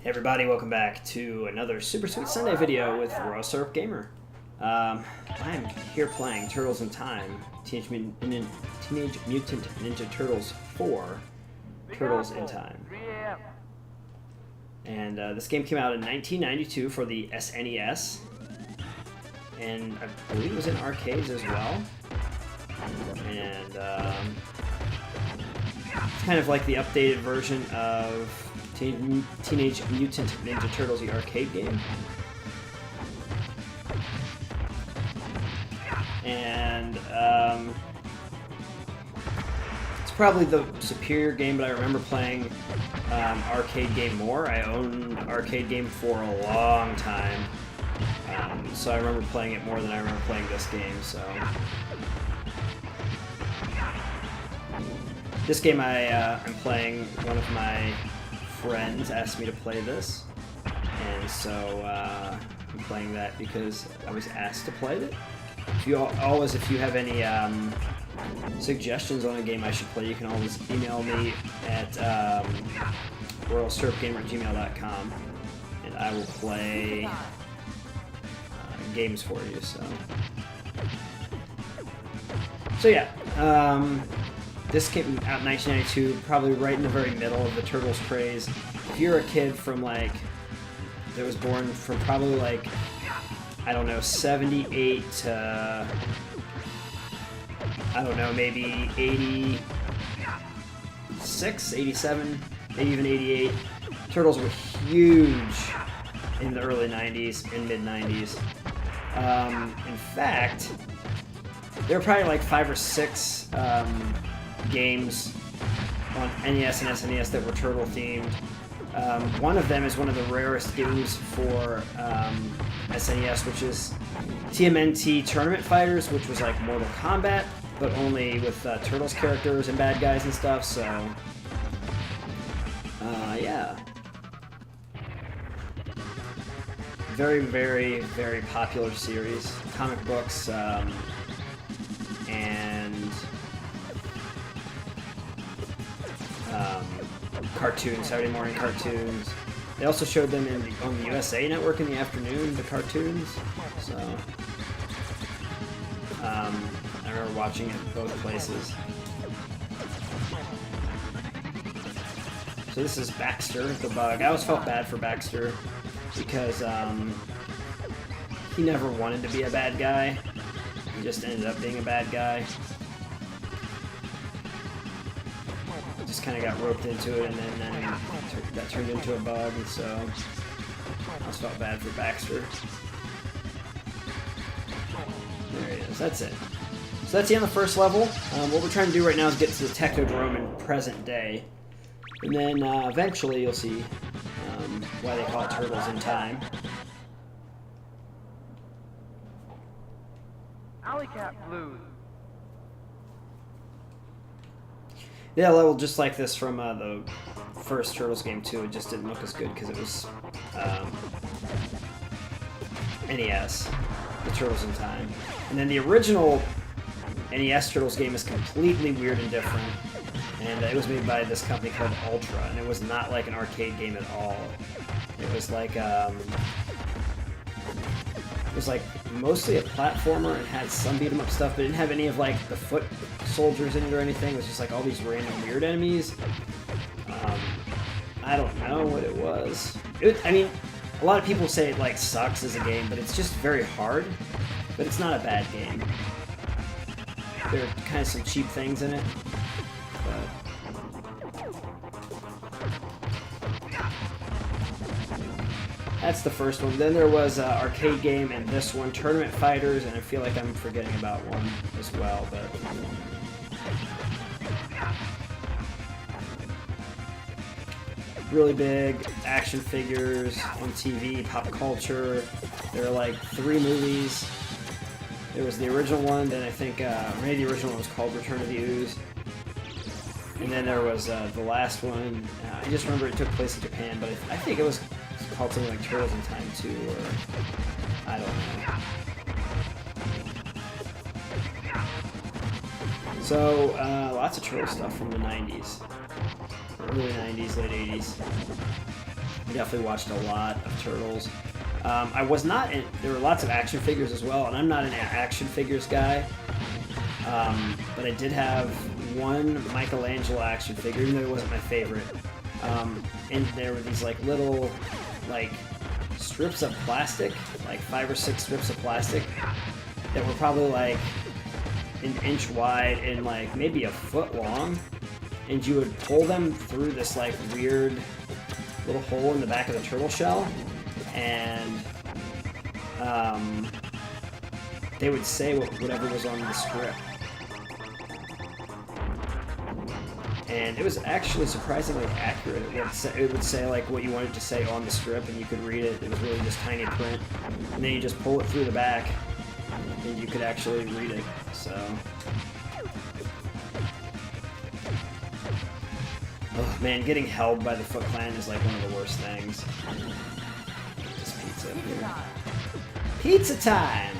Hey everybody, welcome back to another Super Sweet Sunday video with Royal Syrup Gamer. I'm here playing Turtles in Time, Teenage Mutant Ninja Turtles 4, Turtles in Time. And this game came out in 1992 for the SNES, and I believe it was in arcades as well. And it's kind of like the updated version of Teenage Mutant Ninja Turtles, the arcade game. And it's probably the superior game, but I remember playing arcade game more. I owned arcade game for a long time, so I remember playing it more than I remember playing this game. So this game I'm playing, one of my friends asked me to play this, and so I'm playing that because I was asked to play it. If you have any suggestions on a game I should play, you can always email me at royalsyrupgamer@gmail.com, and I will play games for you. So yeah. This came out in 1992, probably right in the very middle of the Turtles craze. If you're a kid from that was born from probably I don't know, 78 to, I don't know, maybe 86, 87, maybe even 88. Turtles were huge in the early 90s and mid 90s. In fact, there were probably 5 or 6 games on NES and SNES that were turtle themed. One of them is one of the rarest games for SNES, which is TMNT Tournament Fighters, which was like Mortal Kombat, but only with Turtles characters and bad guys and stuff. So yeah, very, very, very popular series. Comic books and cartoons, Saturday morning cartoons. They also showed them on the USA Network in the afternoon, the cartoons. So I remember watching it both places. So this is Baxter, the bug. I always felt bad for Baxter because he never wanted to be a bad guy. He just ended up being a bad guy. Just kind of got roped into it, and then got turned into a bug, and so I just felt bad for Baxter. There he is. That's it. So that's the end of the first level. What we're trying to do right now is get to the Technodrome in present day, and then eventually you'll see why they call it Turtles in Time. Alley Cat Blues. Yeah, level just like this from the first Turtles game too. It just didn't look as good because it was NES, the Turtles in Time. And then the original NES Turtles game is completely weird and different. And it was made by this company called Ultra, and it was not like an arcade game at all. It was like mostly a platformer and had some beat 'em up stuff, but it didn't have any of the foot soldiers in it or anything. It was just all these random weird enemies. I don't know what it was. I mean, a lot of people say it sucks as a game, but it's just very hard. But it's not a bad game. There are kind of some cheap things in it, but that's the first one. Then there was arcade game and this one, Tournament Fighters, and I feel like I'm forgetting about one as well, but really big action figures on TV, pop culture. There are 3 movies. There was the original one, then I think maybe the original one was called Return of the Ooze. And then there was the last one. I just remember it took place in Japan, but I think it was called something like Turtles in Time 2, or I don't know. So, lots of Turtle stuff from the 90s. Early 90s, late 80s. I definitely watched a lot of Turtles. I was not in, there were lots of action figures as well, and I'm not an action figures guy. But I did have one Michelangelo action figure, even though it wasn't my favorite. And there were these like little, like, strips of plastic, like 5 or 6 strips of plastic, that were probably like an inch wide and like maybe a foot long. And you would pull them through this like weird little hole in the back of the turtle shell, and they would say whatever was on the strip. And it was actually surprisingly accurate. It would say like what you wanted to say on the strip, and you could read it. It was really just tiny print, and then you just pull it through the back, and you could actually read it. So, oh man, getting held by the Foot Clan is like one of the worst things. Just pizza here. Pizza time!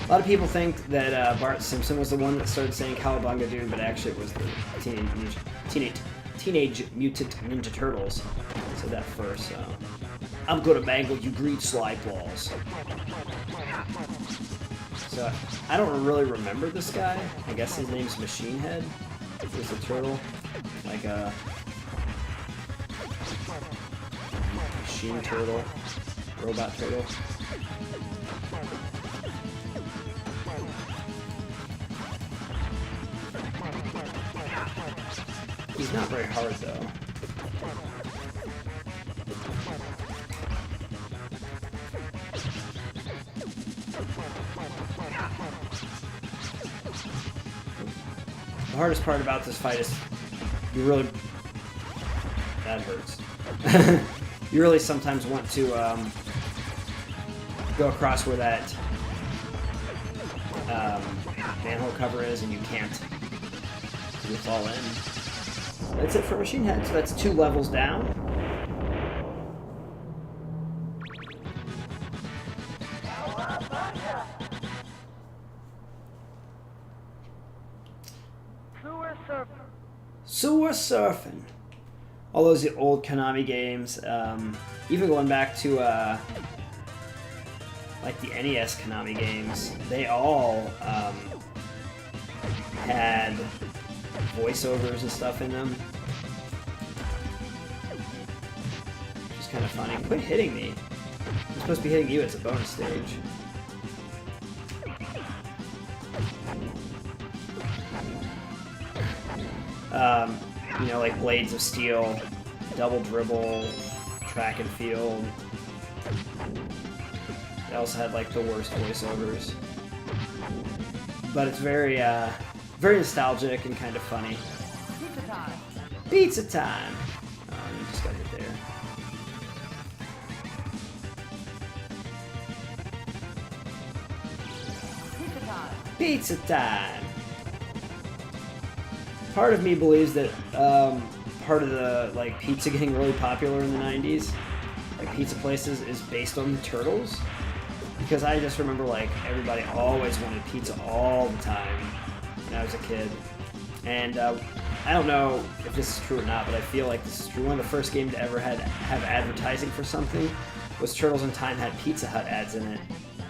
A lot of people think that Bart Simpson was the one that started saying Cowabunga Dude, but actually it was the Teenage Mutant Ninja Turtles that said that first. So, I'm gonna mangle you greed slide balls. So, I don't really remember this guy. I guess his name's Machine Head. He's a turtle. Like a machine turtle. Robot turtle. He's not very hard, though. The hardest part about this fight is you really... That hurts. You really sometimes want to go across where that manhole cover is, and you can't. You fall in. That's it for Machine Head, so that's 2 levels down. Sewer Surfing. All those old Konami games, even going back to like the NES Konami games, they all had voiceovers and stuff in them. Which is kind of funny. Quit hitting me. I'm supposed to be hitting you. It's a bonus stage. You know, like Blades of Steel, Double Dribble, Track and Field. They also had like the worst voiceovers. But it's very, very nostalgic and kind of funny. Pizza time! Pizza time! Oh, you just got hit there. Pizza time! Pizza time! Part of me believes that part of the like pizza getting really popular in the 90s, like pizza places, is based on the Turtles. Because I just remember like everybody always wanted pizza all the time when I was a kid. And I don't know if this is true or not, but I feel like this is true. One of the first games to ever have advertising for something was Turtles in Time had Pizza Hut ads in it.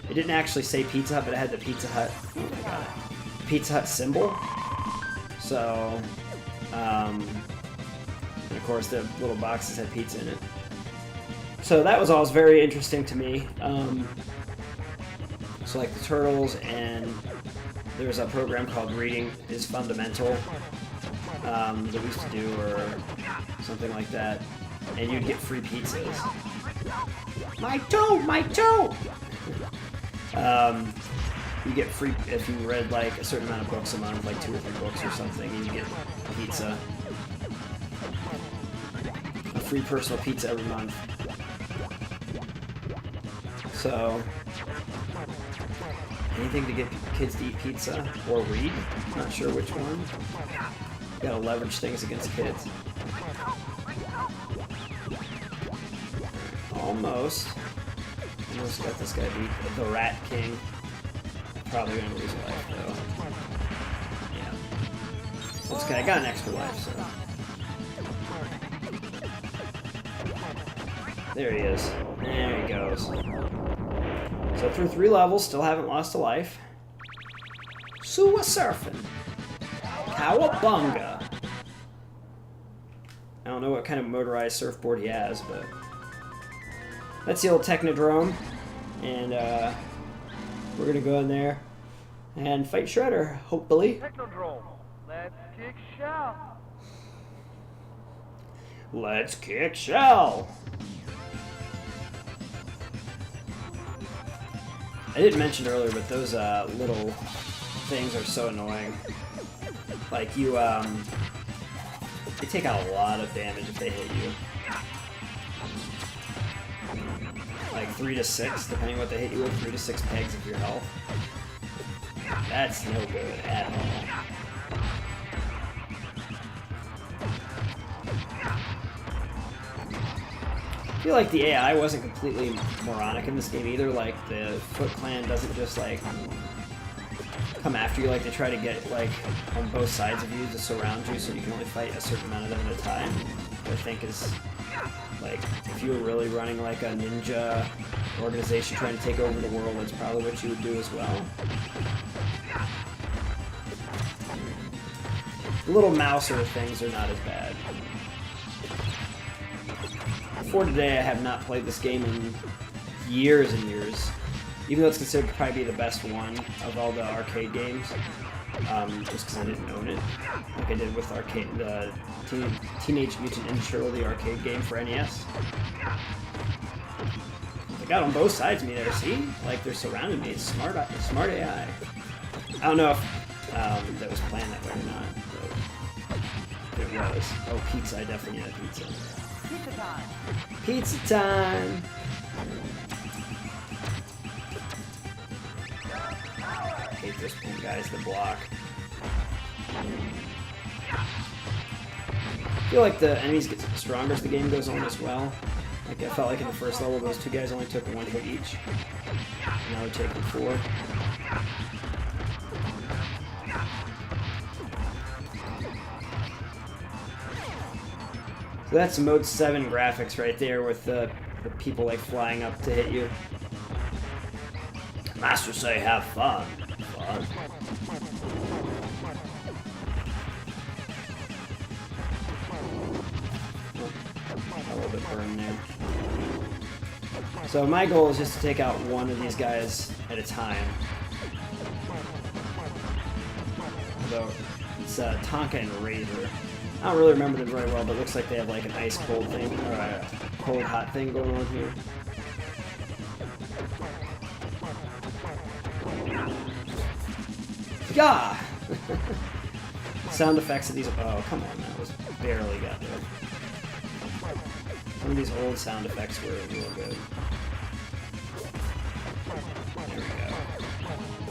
It didn't actually say Pizza Hut, but it had the Pizza Hut, oh my god, Pizza Hut symbol. So, and of course the little boxes had pizza in it. So that was always very interesting to me. So like the Turtles, and there was a program called Reading is Fundamental that we used to do, or something like that, and you'd get free pizzas. My toe! My toe! You get free if you read like a certain amount of books a month, like 2 or 3 books or something, and you get pizza. A free personal pizza every month. Anything to get kids to eat pizza or read. Not sure which one. Gotta leverage things against kids. Almost. Almost got this guy beat. The Rat King. Probably gonna lose a life though. Yeah. So this guy got an extra life, so. There he is. There he goes. So through 3 levels, still haven't lost a life. Suwa surfing. Cowabunga. I don't know what kind of motorized surfboard he has, but that's the old Technodrome, and we're gonna go in there and fight Shredder, hopefully. Technodrome, let's kick shell. Let's kick shell. I didn't mention earlier, but those little things are so annoying. Like you, they take out a lot of damage if they hit you. Like 3 to 6, depending on what they hit you with, 3 to 6 pegs of your health. That's no good at all. I feel like the AI wasn't completely moronic in this game either. Like the Foot Clan doesn't just like come after you. Like they try to get like on both sides of you to surround you, so you can only fight a certain amount of them at a time. Which I think is like if you were really running like a ninja organization trying to take over the world, that's probably what you would do as well. The little mouser things are not as bad. Before today, I have not played this game in years and years, even though it's considered to probably be the best one of all the arcade games, just because I didn't own it, like I did with the Teenage Mutant Ninja Turtle, the arcade game for NES. They got on both sides of me there, see? Like, they're surrounding me. It's smart AI. I don't know if that was planned that way or not, but it was. Oh, pizza. I definitely need a pizza. Pizza time. Pizza time! I hate this one, guys, the block. I feel like the enemies get stronger as the game goes on as well. Like, I felt like in the first level, those 2 guys only took 1 hit each. Now they're taking 4. So that's Mode 7 graphics right there with the people like flying up to hit you. Master say have fun. Fun. A little bit burn there. So my goal is just to take out one of these guys at a time. Although it's Tonka and Razor. I don't really remember them very well, but it looks like they have like an ice-cold thing, or a cold-hot thing going on here. Yeah! Sound effects of these... Oh, come on, that was barely got there. Some of these old sound effects were real good. There we go.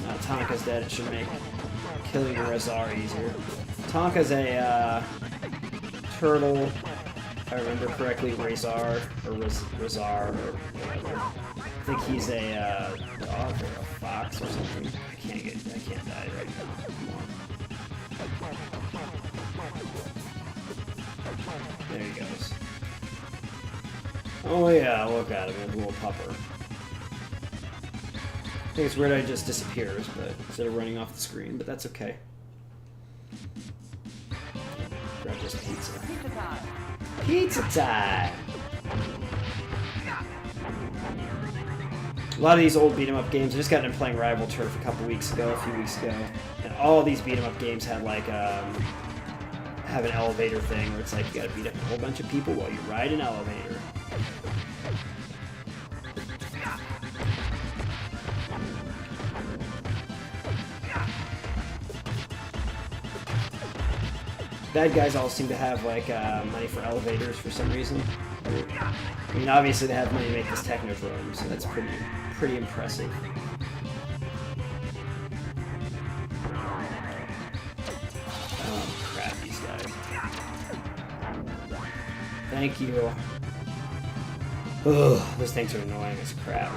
Now Tonka's dead, it should make killing Razar easier. Tonka's a turtle, if I remember correctly, Razar, or Razar, or whatever. I think he's a dog or a fox or something. I can't die right now. Come on. There he goes. Oh yeah, look at him, a little pupper. I think it's weird how he just disappears, but instead of running off the screen, but that's okay. Grab this pizza. Pizza time. Pizza time! A lot of these old beat-em-up games, I just got into playing Rival Turf a few weeks ago, and all these beat-em-up games had like have an elevator thing where it's like you gotta beat up a whole bunch of people while you ride an elevator. Bad guys all seem to have like money for elevators for some reason. I mean, obviously they have money to make this Technodrome, so that's pretty impressive. Thank you. Ugh, those things are annoying as crap.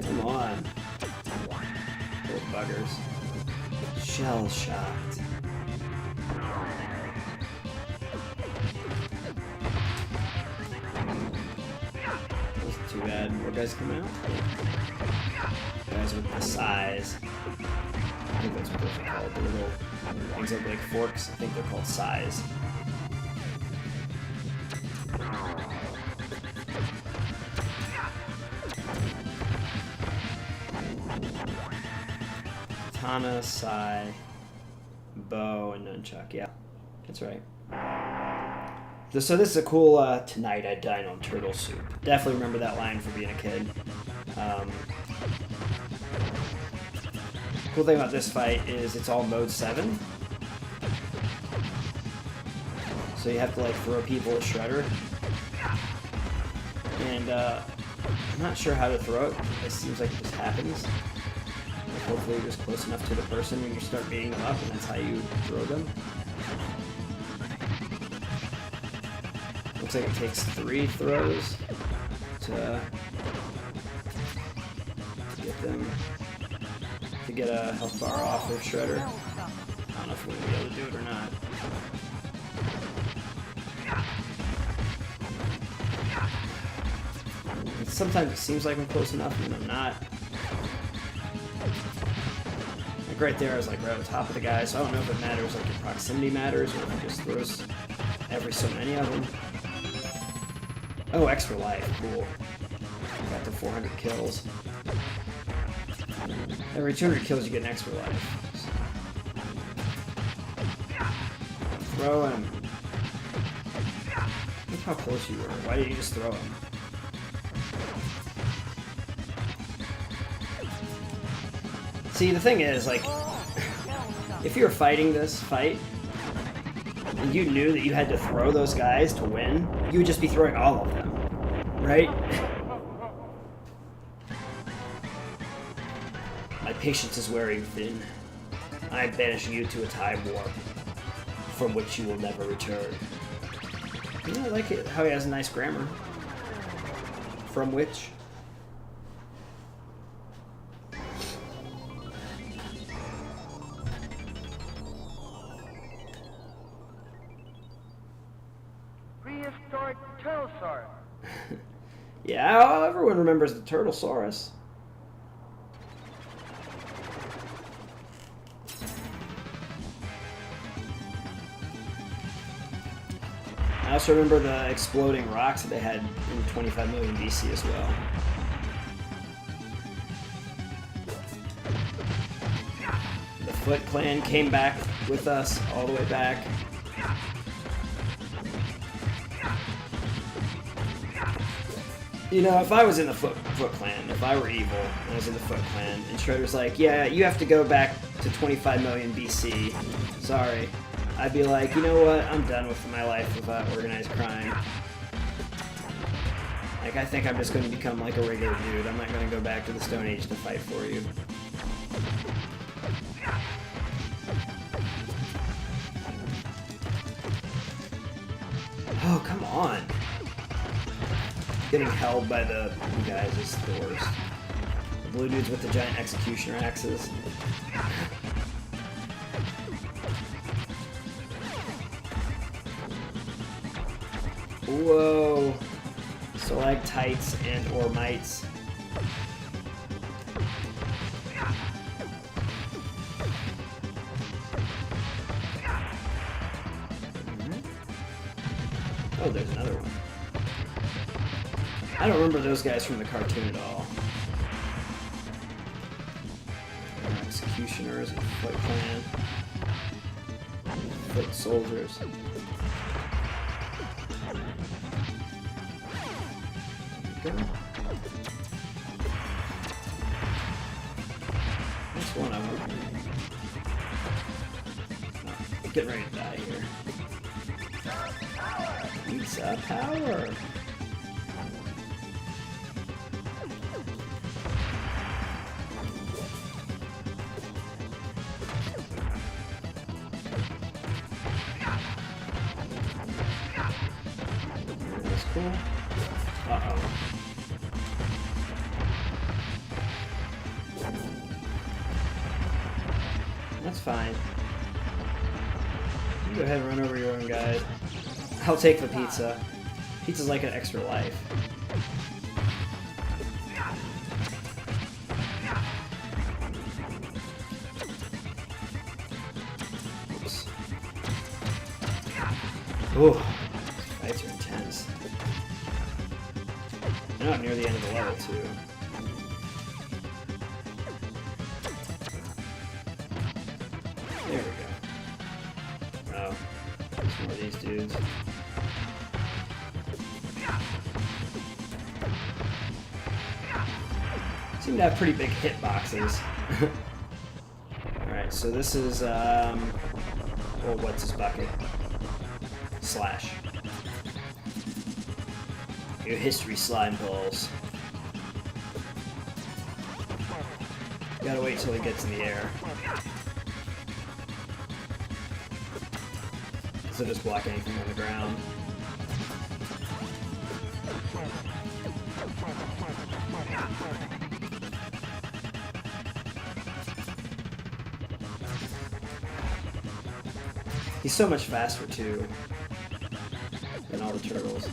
Come on. Little buggers. Shell shocked. That's too bad. More guys come out? Guys with the size. I think that's what those are called. The little things that look like forks. I think they're called size. Katana, sai, bow, and nunchuck. Yeah, that's right. So this is a cool Tonight I Dine on Turtle Soup. Definitely remember that line from being a kid. Cool thing about this fight is it's all mode 7. So you have to like throw people with Shredder. And I'm not sure how to throw it. It seems like it just happens. Hopefully you're just close enough to the person when you start beating them up, and that's how you throw them. Looks like it takes 3 throws to get them to get a health bar off of Shredder. I don't know if we're gonna be able to do it or not. Sometimes it seems like I'm close enough, and I'm not. Like right there, I was like right on top of the guy, so I don't know if it matters, like your proximity matters, or if it just throws every so many of them. Oh, extra life, cool. Got to 400 kills. Every 200 kills you get an extra life. Throw him. Look how close you were. Why did you just throw him? See, the thing is, like, if you were fighting this fight, and you knew that you had to throw those guys to win, you would just be throwing all of them, right? My patience is wearing thin. I am banishing you to a time warp, from which you will never return. Yeah, I like it, how he has a nice grammar. From which? Prehistoric Turtlesaurus. Yeah, everyone remembers the Turtlesaurus. I also remember the exploding rocks that they had in 25 million BC as well. The Foot Clan came back with us all the way back. You know, if I was in the Foot Clan, if I were evil and I was in the Foot Clan, and Shredder's like, yeah, you have to go back to 25 million BC. Sorry. I'd be like, you know what? I'm done with my life with organized crime. Like, I think I'm just going to become like a regular dude. I'm not going to go back to the Stone Age to fight for you. Oh, come on. Getting held by the guys is the worst. The blue dudes with the giant executioner axes. Whoa. Stalactites and or mites. Oh, there's another one. I don't remember those guys from the cartoon at all. Executioners and Foot Clan. Foot soldiers. There we go. Next one I want. Oh, getting ready to die here. Pizza power! Uh-oh. That's fine. You go ahead and run over your own guys. I'll take the pizza. Pizza's like an extra life. Oops. Ooh, fights are intense. They're not near the end of the level, too. There we go. Oh, there's more of these dudes. Seem to have pretty big hitboxes. Alright, so this is, oh, what's his bucket? Slash. Your history slime balls. Gotta wait till he gets in the air. So just block anything on the ground. He's so much faster too than all the turtles.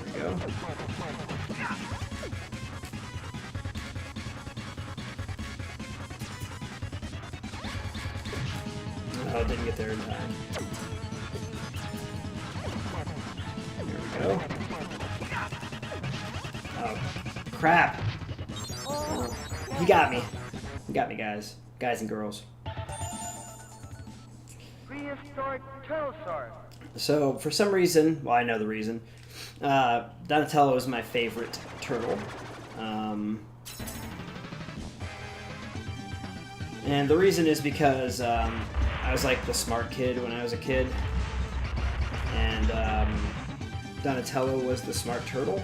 There we go. Oh, didn't get there in time. There we go. Oh, crap! He got me. He got me, guys. Guys and girls. Prehistoric Turtlesaurus. So, for some reason, well, I know the reason, Donatello is my favorite turtle. And the reason is because I was like the smart kid when I was a kid, and Donatello was the smart turtle.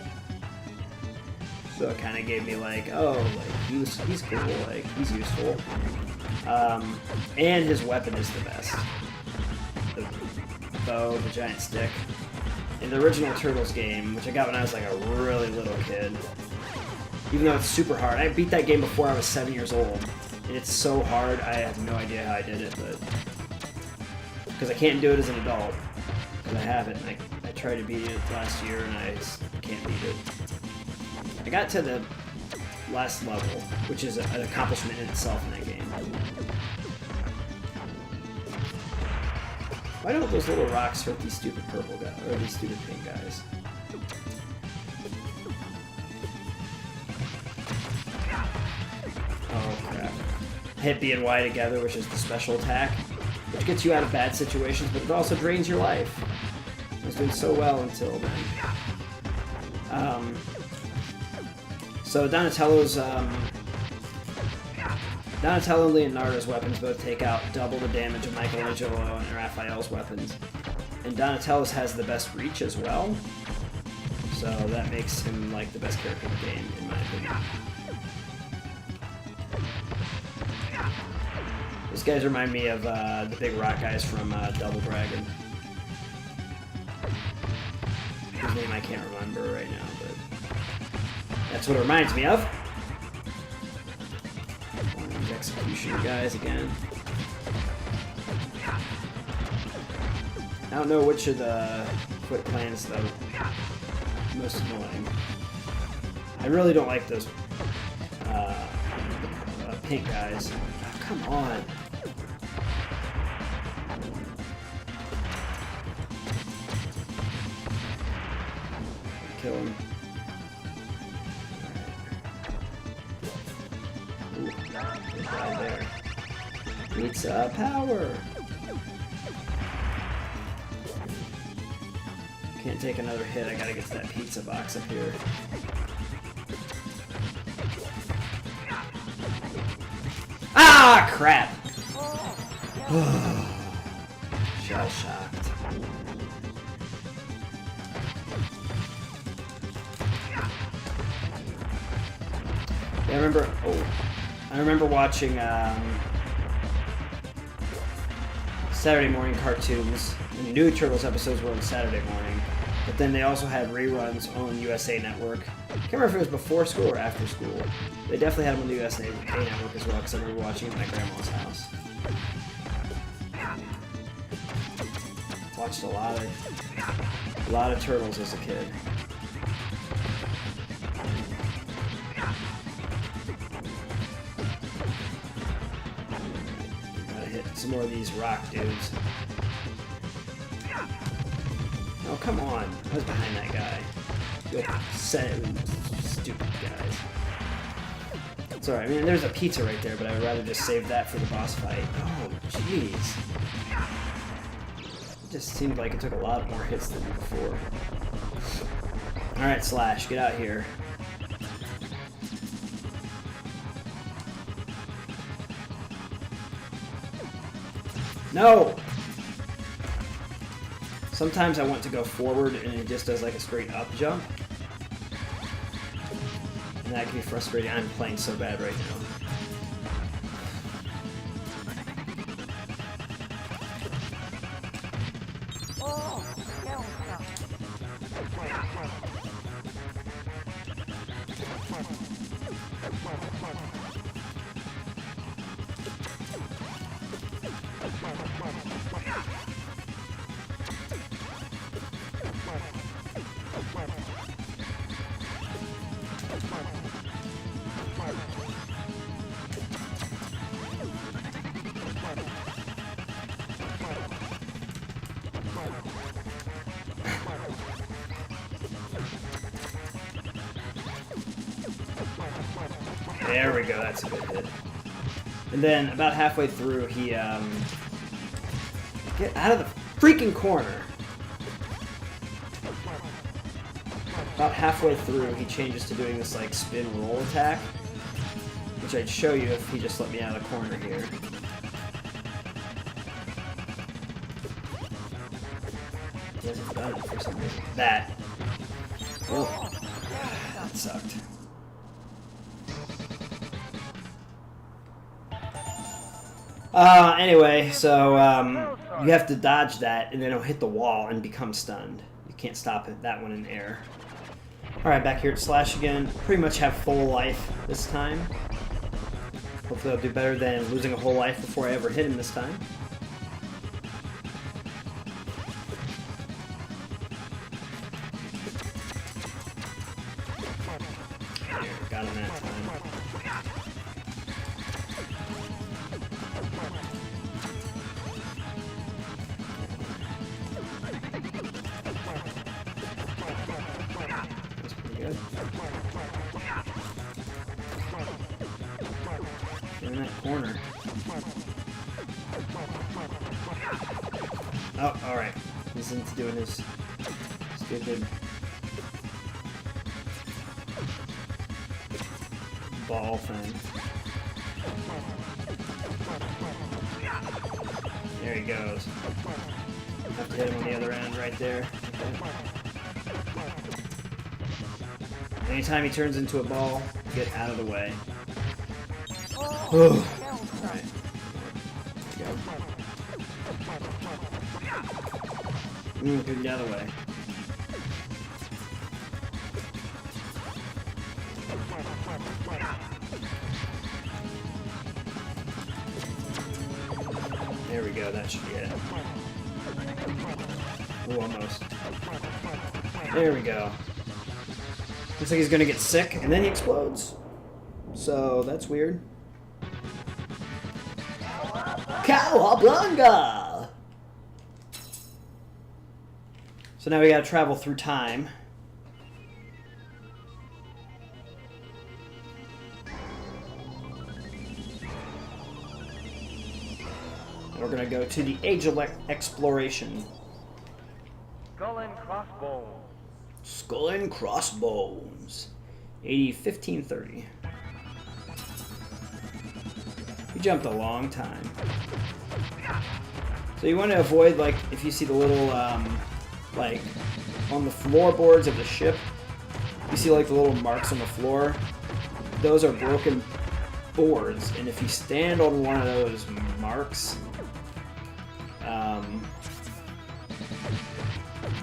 So it kind of gave me like, oh, like he's cool, like he's useful, and his weapon is the best. The bow, the giant stick. In the original Turtles game, which I got when I was like a really little kid, even though it's super hard, I beat that game before I was 7 years old. And it's so hard, I have no idea how I did it, but because I can't do it as an adult, because I haven't. I tried to beat it last year and I just can't beat it. I got to the last level, which is an accomplishment in itself in that game. Why don't those little rocks hurt these stupid purple guys, or these stupid pink guys? Oh crap. Hit B and Y together, which is the special attack, which gets you out of bad situations, but it also drains your life. I was doing so well until then. So Donatello and Leonardo's weapons both take out double the damage of Michelangelo and Raphael's weapons. And Donatello's has the best reach as well. So that makes him like the best character in the game, in my opinion. These guys remind me of the big rock guys from Double Dragon. Whose name I can't remember right now, but that's what it reminds me of. Execution guys again. I don't know which of the Foot Clans though most annoying. I really don't like those pink guys. Oh, come on. Kill him. Right there. Pizza power. Can't take another hit. I gotta get to that pizza box up here. Ah, crap! Shell shocked. Yeah, I remember watching Saturday morning cartoons And new Turtles episodes were on Saturday morning. But then they also had reruns on USA Network. I can't remember if it was before school or after school. They definitely had them on the USA Network as well, because I remember watching it at my grandma's house. Watched a lot of Turtles as a kid. Gotta hit some more of these rock dudes. Oh, come on. I was behind that guy. You stupid guys. It's alright. I mean, there's a pizza right there, but I would rather just save that for the boss fight. Oh, jeez. It just seemed like it took a lot more hits than before. Alright, Slash, get out here. No! Sometimes I want to go forward and it just does like a straight up jump. And that can be frustrating. I'm playing so bad right now. There we go, that's a good hit. And then about halfway through, he, get out of the freaking corner. About halfway through, he changes to doing this, like, spin roll attack, which I'd show you if he just let me out of the corner here. He hasn't done it for some reason. That. Oh, that sucked. Anyway, so you have to dodge that, and then it'll hit the wall and become stunned. You can't stop it, that one in air. Alright, back here at Slash again. Pretty much have full life this time. Hopefully I'll do better than losing a whole life before I ever hit him this time. There, got him that time. In that corner. Oh, alright. He's into doing his stupid ball thing. There he goes. Have to hit him on the other end right there. Okay. Anytime he turns into a ball, get out of the way. Alright. There we go. Get out of the way. There we go, that should be it. Ooh, almost. There we go. Looks like he's gonna get sick, and then he explodes. So, that's weird. Cowabunga! So now we gotta travel through time. And we're gonna go to the Age of Exploration. Skull and Crossbones. Skull and Crossbones. 1530. We jumped a long time. So you want to avoid, like, if you see the little, like, on the floorboards of the ship, you see, like, the little marks on the floor. Those are broken boards, and if you stand on one of those marks,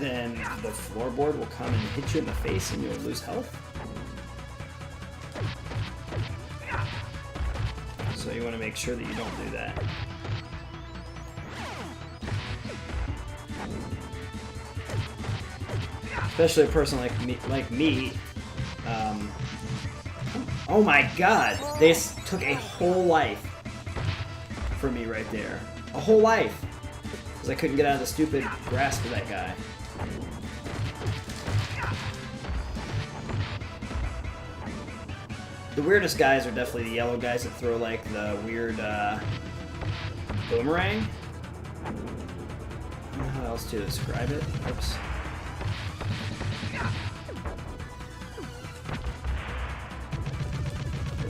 then the floorboard will come and hit you in the face and you'll lose health. So you want to make sure that you don't do that. Especially a person like me. Oh my god! They took a whole life for me right there. A whole life! Because I couldn't get out of the stupid grasp of that guy. The weirdest guys are definitely the yellow guys that throw like the weird boomerang. I don't know how else to describe it. Oops.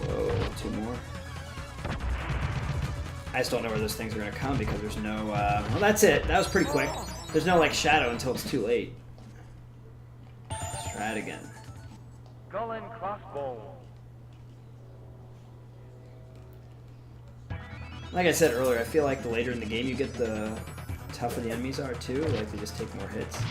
Whoa, 2 more. I just don't know where those things are going to come because there's no... well, that's it. That was pretty quick. There's no, like, shadow until it's too late. Let's try it again. Skull and crossbones. Like I said earlier, I feel like the later in the game you get, the tougher the enemies are, too. Like, they just take more hits.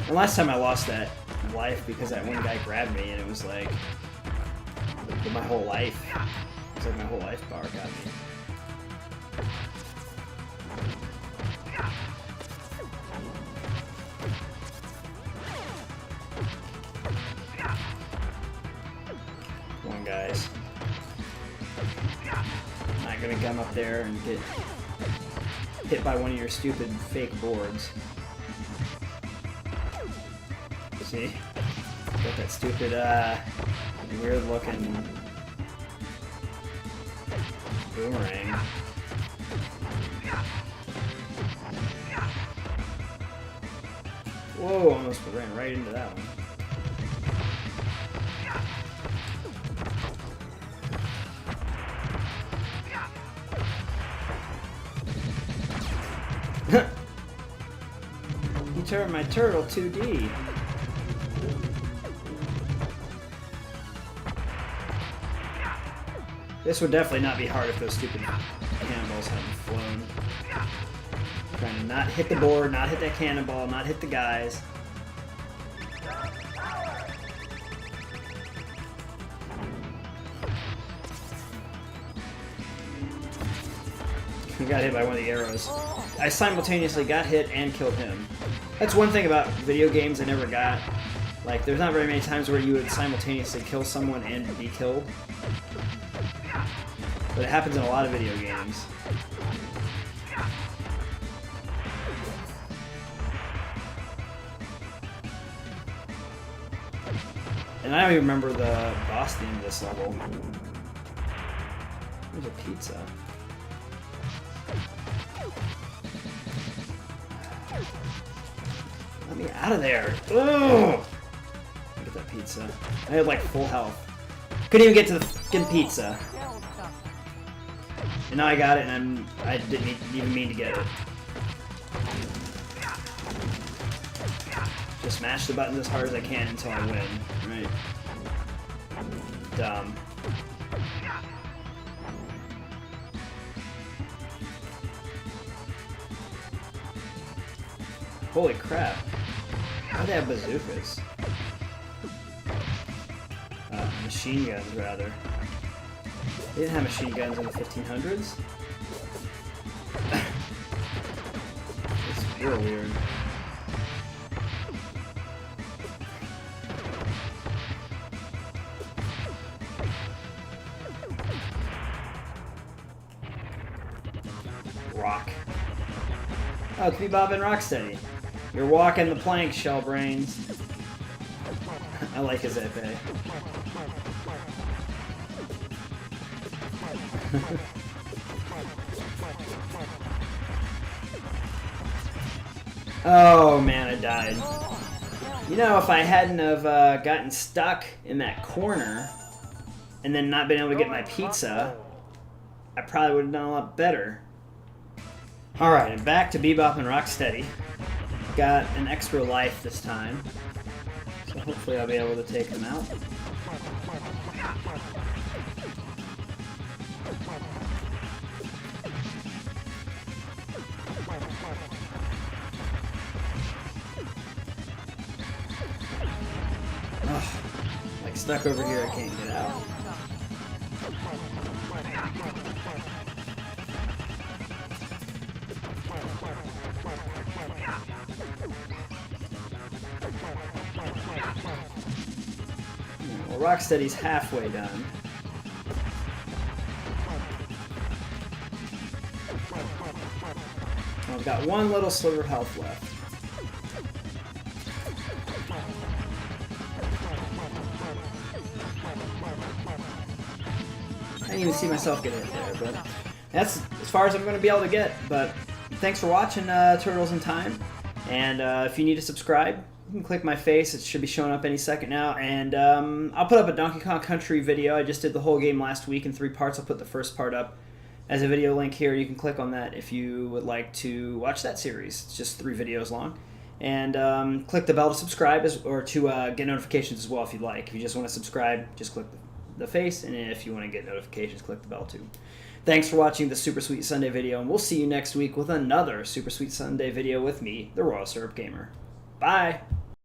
And last time I lost that life because that one guy grabbed me and it was like my whole life. It's like my whole life bar got me. Come on, guys. I'm not gonna come up there and get hit by one of your stupid fake boards. See? Got that stupid, weird looking boomerang. Whoa, almost ran right into that one. You turned my turtle 2D. This would definitely not be hard if those stupid cannonballs hadn't flown. Trying to not hit the board, not hit that cannonball, not hit the guys. We got hit by one of the arrows. I simultaneously got hit and killed him. That's one thing about video games I never got. Like, there's not very many times where you would simultaneously kill someone and be killed. But it happens in a lot of video games. And I don't even remember the boss theme of this level. There's a pizza. Let me out of there. Ugh! Get that pizza. I had like full health. Couldn't even get to the fucking pizza. And now I got it, and I didn't even mean to get it. Just mash the buttons as hard as I can until I win. Right? Dumb. Holy crap. Why do they have bazookas? Machine guns, rather. They didn't have machine guns in the 1500s? It's real weird. Rock. Oh, Bebop and Rocksteady. You're walking the plank, shell brains. I like his epee. Oh man, I died. You know, if I hadn't have gotten stuck in that corner and then not been able to get my pizza, I probably would have done a lot better. Alright, and back to Bebop and Rocksteady. Got an extra life this time, so hopefully I'll be able to take them out. Ugh, like stuck over here, I can't get out. Well, Rocksteady's halfway done. I've got one little sliver of health left. I didn't even see myself get hit there, but that's as far as I'm going to be able to get. But thanks for watching Turtles in Time. And if you need to subscribe, you can click my face. It should be showing up any second now. And I'll put up a Donkey Kong Country video. I just did the whole game last week in 3 parts. I'll put the first part up as a video link here. You can click on that if you would like to watch that series. It's just 3 videos long. And click the bell to subscribe or to get notifications as well if you'd like. If you just want to subscribe, just click the face. And if you want to get notifications, click the bell too. Thanks for watching the Super Sweet Sunday video, and we'll see you next week with another Super Sweet Sunday video with me, the Royal Syrup Gamer. Bye!